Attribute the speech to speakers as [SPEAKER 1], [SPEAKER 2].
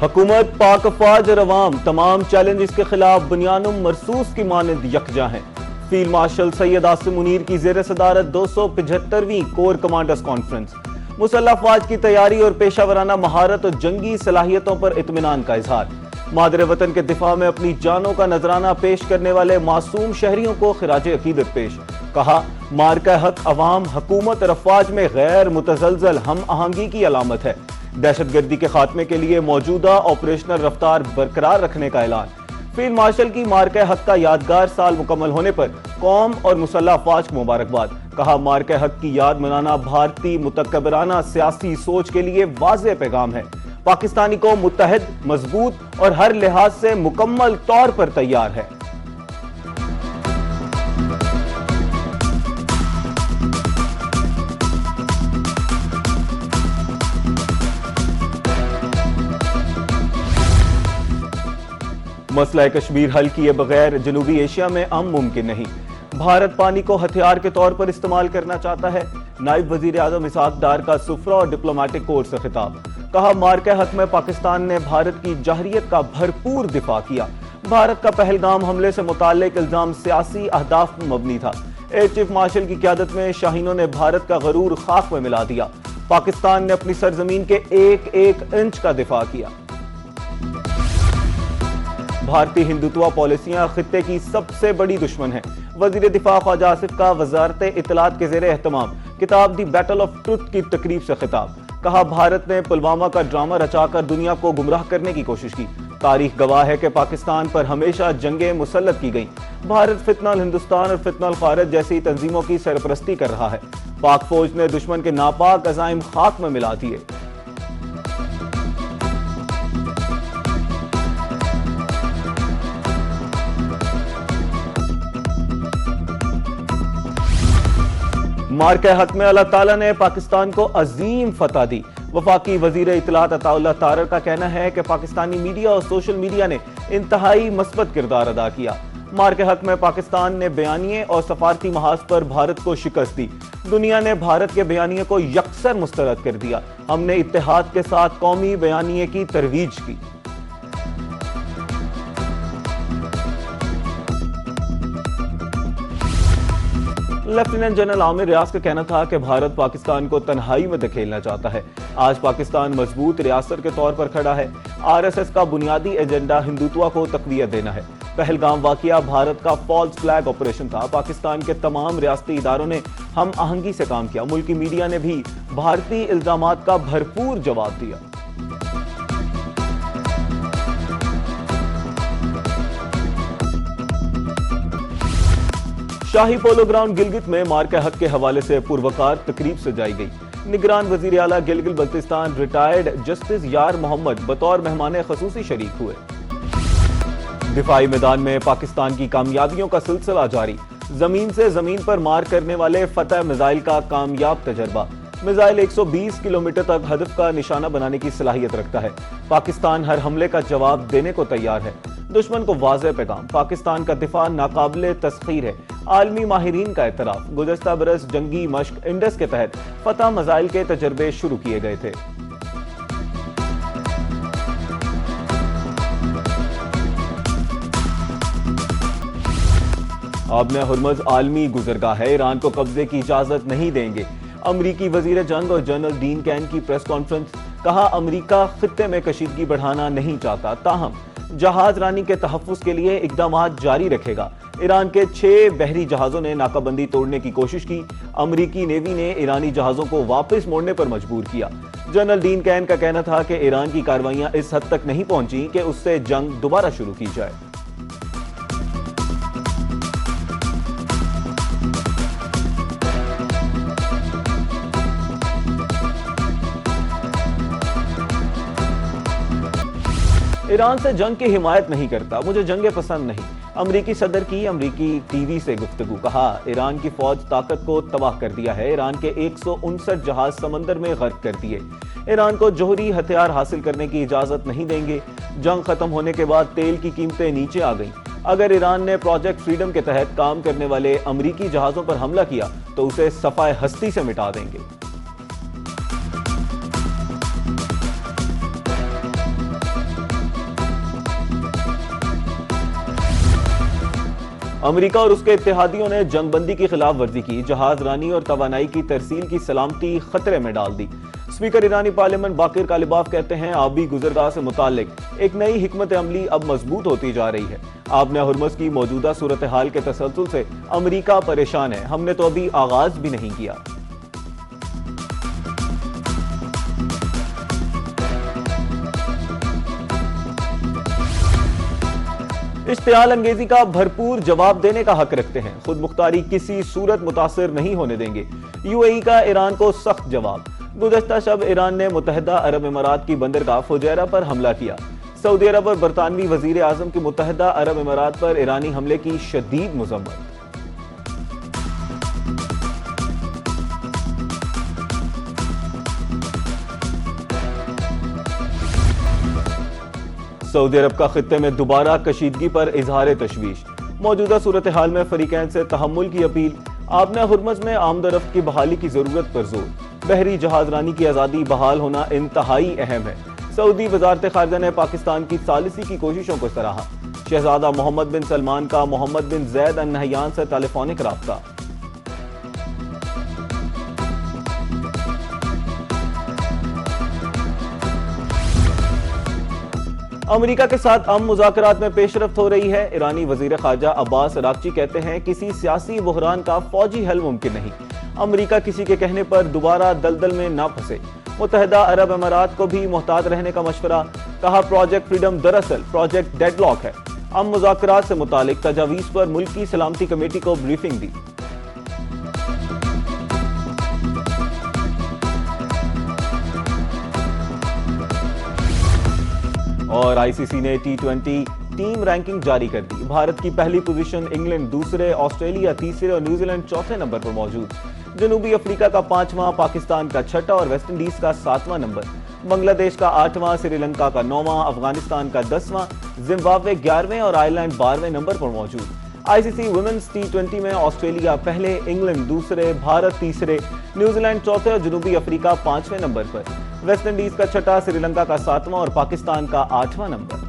[SPEAKER 1] हुकूमत, पाक अफवाज और अवाम तमाम चैलेंजेस के खिलाफ बुनियानुम मरसूस की मानद यकजा हैं। फील्ड मार्शल सैयद आसिम मुनीर की जेर सदारत 275वीं कोर कमांडर्स कॉन्फ्रेंस। मुसल्लह अफवाज की तैयारी और पेशावराना महारत और जंगी सलाहियतों पर इत्मीनान का इजहार। मादरे वतन के दिफा में अपनी जानों का नजराना पेश करने वाले मासूम शहरियों को खिराज अकीदत पेश। कहा, मार्का हक अवाम, हुकूमत और अफवाज में गैर मुतजलजल हम आहंगी की अलामत है। दहशतगर्दी के खात्मे के लिए मौजूदा ऑपरेशनल रफ्तार बरकरार रखने का ऐलान। फील्ड मार्शल की मार्का हक का यादगार साल मुकम्मल होने पर कौम और मुसल्लह अफवाज को मुबारकबाद। कहा, मार्का हक की याद मनाना भारतीय मुतकब्बराना सियासी सोच के लिए वाज़ेह पैगाम है। पाकिस्तानी को मुत्तहिद, मजबूत और हर लिहाज से मुकम्मल तौर पर तैयार है। मसला कश्मीर हल किए बगैर जनूबी एशिया में अमन मुमकिन नहीं। भारत पानी को हथियार के तौर पर इस्तेमाल करना चाहता है। नायब वजीर आजम इसहाक डार का सुफ्रा और डिप्लोमेटिक कोर से खिताब। कहा, मार्का हक में पाकिस्तान ने भारत की जहरियत का भरपूर दिफा किया। भारत का पहलगाम हमले से मुताल्लिक इल्जाम सियासी अहदाफ में मबनी था। एयर चीफ मार्शल की क़यादत में शाहीनों ने भारत का गरूर खाक में मिला दिया। पाकिस्तान ने अपनी सरजमीन के एक एक इंच का दिफा किया। भारतीय हिंदुत्व पॉलिसियां खित्ते की सबसे बड़ी दुश्मन है। वजीर दिफा ख्वाजा आसिफ का वजारत इत्तलात के जेर एहतमाम किताब दी बैटल ऑफ ट्रुथ की तकरीब से खिताब। कहा, भारत ने पुलवामा का ड्रामा रचाकर दुनिया को गुमराह करने की कोशिश की। तारीख गवाह है कि पाकिस्तान पर हमेशा जंगें मुसल्लत की गई। भारत फितनल हिंदुस्तान और फितनल खारिज जैसी तंजीमों की सरपरस्ती कर रहा है। पाक फौज ने दुश्मन के नापाक अज़ाइम खाक में मिला दिए। मार्का हक में अल्लाह ताला ने पाकिस्तान को अजीम फतह दी। वफाकी वजीर इत्तलात अताउल्लाह तारर का कहना है कि पाकिस्तानी मीडिया और सोशल मीडिया ने इंतहाई मस्बत किरदार अदा किया। मार्का हक में पाकिस्तान ने बयानिए और सफारती महाज पर भारत को शिकस्त दी। दुनिया ने भारत के बयानिए को यकसर मुस्तरद कर दिया। हमने इत्तेहाद के साथ कौमी बयानिए की तरवीज की। लेफ्टिनेंट जनरल आमिर रियाज का कहना था कि भारत पाकिस्तान को तन्हाई में धकेलना चाहता है। आज पाकिस्तान मजबूत रियासत के तौर पर खड़ा है। आरएसएस का बुनियादी एजेंडा हिंदुत्व को तकवीयत देना है। पहलगाम वाकया भारत का फॉल्स फ्लैग ऑपरेशन था। पाकिस्तान के तमाम रियासती इदारों ने हम आहंगी से काम किया। मुल्की मीडिया ने भी भारतीय इल्जामात का भरपूर जवाब दिया। शाही पोलो ग्राउंड गिलगित में मार्का हक के हवाले से पुरवकार तकरीब सजाई गई। निगरान वजीर आला गिलगित बल्तिस्तान रिटायर्ड जस्टिस यार मोहम्मद बतौर मेहमान खसूसी शरीक हुए। दिफाई मैदान में पाकिस्तान की कामयाबियों का सिलसिला जारी। जमीन से जमीन पर मार करने वाले फतह मिसाइल का कामयाब तजर्बा। मिसाइल 120 किलोमीटर तक हदफ का निशाना बनाने की सलाहियत रखता है। पाकिस्तान हर हमले का जवाब देने को तैयार है। दुश्मन को वाज़ेह पैगाम। पाकिस्तान का दिफा नाकाबिले तस्खीर है। आलमी माहिरीन का एतराफ। गुज़श्ता बरस जंगी मश्क इंडस के तहत फतह मिसाइल के तजर्बे शुरू किए गए थे। अब में हुर्मुज़ आलमी गुजरगाह है। ईरान को कब्जे की इजाजत नहीं देंगे। अमरीकी वजीर जंग और जनरल डीन कैन की प्रेस कॉन्फ्रेंस। कहा, अमरीका खित्ते में कशीदगी बढ़ाना नहीं चाहता, ताहम जहाज रानी के तहफ़्फ़ुज़ के लिए इक़दामात जारी रखेगा। ईरान के 6 बहरी जहाज़ों ने नाकाबंदी तोड़ने की कोशिश की। अमरीकी नेवी ने ईरानी जहाज़ों को वापस मोड़ने पर मजबूर किया। जनरल डीन कैन का कहना था कि ईरान की कार्रवाइयां इस हद तक नहीं पहुंची कि उससे जंग दोबारा शुरू की जाए। ईरान से जंग की हिमायत नहीं करता, मुझे जंगे पसंद नहीं। अमरीकी सदर की अमरीकी टीवी से गुफ्तगू। कहा, ईरान की फौज ताकत को तबाह कर दिया है। ईरान के 159 जहाज समंदर में गर्क कर दिए। ईरान को जोहरी हथियार हासिल करने की इजाजत नहीं देंगे। जंग खत्म होने के बाद तेल की कीमतें नीचे आ गईं। अगर ईरान ने प्रोजेक्ट फ्रीडम के तहत काम करने वाले अमरीकी जहाजों पर हमला किया तो उसे सफाए हस्ती से मिटा देंगे। अमेरिका और उसके इत्तेहादियों ने जंगबंदी की खिलाफ वर्जी की, जहाज रानी और तवानाई की तरसील की सलामती खतरे में डाल दी। स्पीकर ईरानी पार्लियामेंट बाकिर कालिबाफ कहते हैं, आबी गुजरगाह से मुतालिक एक नई हिकमत अमली अब मजबूत होती जा रही है। आपने हुर्मुज़ की मौजूदा सूरत हाल के तसलसल से अमेरिका परेशान है, हमने तो अभी आगाज भी नहीं किया। इश्तियाल अंगेजी का भरपूर जवाब देने का हक रखते हैं, खुद मुख्तारी किसी सूरत मुतासिर नहीं होने देंगे। यूएई का ईरान को सख्त जवाब। गुज़श्ता शब ईरान ने मुत्तहिदा अरब इमारात की बंदरगाह फुजैरा पर हमला किया। सऊदी अरब और बरतानवी वजीर आजम की मुत्तहिदा अरब इमारात पर ईरानी हमले की शदीद मुज़म्मत। सऊदी अरब का खित्ते में दोबारा कशीदगी पर इजहार तशवीश। मौजूदा सूरत हाल में फरीकैन से तहम्मुल की अपील। आपने हुर्मुज़ में आमदरफ्त की बहाली की जरूरत पर जोर। बहरी जहाज रानी की आज़ादी बहाल होना इंतहाई अहम है। सऊदी वजारत खारजा ने पाकिस्तान की सालिसी की कोशिशों को सराहा। शहजादा मोहम्मद बिन सलमान का मोहम्मद बिन जैद अल नहयान से टेलीफोनिक राब्ता। अमेरिका के साथ अमन मुज़ाकरात में पेशरफ्त हो रही है। ईरानी वजीर खारजा अब्बास अरागची कहते हैं, किसी सियासी बहरान का फौजी हल मुमकिन नहीं। अमेरिका किसी के कहने पर दोबारा दलदल में ना फंसे। मुत्तहिदा अरब अमारात को भी मुहतात रहने का मशवरा। कहा, प्रोजेक्ट फ्रीडम दरअसल प्रोजेक्ट डेडलॉक है। अमन मुज़ाकरात से मुतालिक तजावीज़ पर मुल्की सलामती कमेटी को ब्रीफिंग दी। और आईसीसी ने T20 टीम रैंकिंग जारी कर दी। भारत की पहली पोजीशन, इंग्लैंड दूसरे, ऑस्ट्रेलिया तीसरे और न्यूजीलैंड चौथे नंबर पर मौजूद। जनूबी अफ्रीका का 5वां, पाकिस्तान का 6वां और वेस्टइंडीज का 7वां नंबर। बांग्लादेश का 8वां, श्रीलंका का 9वां, अफगानिस्तान का 10वां, जिम्बाब्वे 11वें और आयरलैंड 12वें नंबर पर मौजूद। आईसीसी वुमेन्स T20 में ऑस्ट्रेलिया पहले, इंग्लैंड दूसरे, भारत तीसरे, न्यूजीलैंड चौथे और जनूबी अफ्रीका 5वें नंबर पर। वेस्टइंडीज का 6वां, श्रीलंका का 7वां और पाकिस्तान का 8वां नंबर।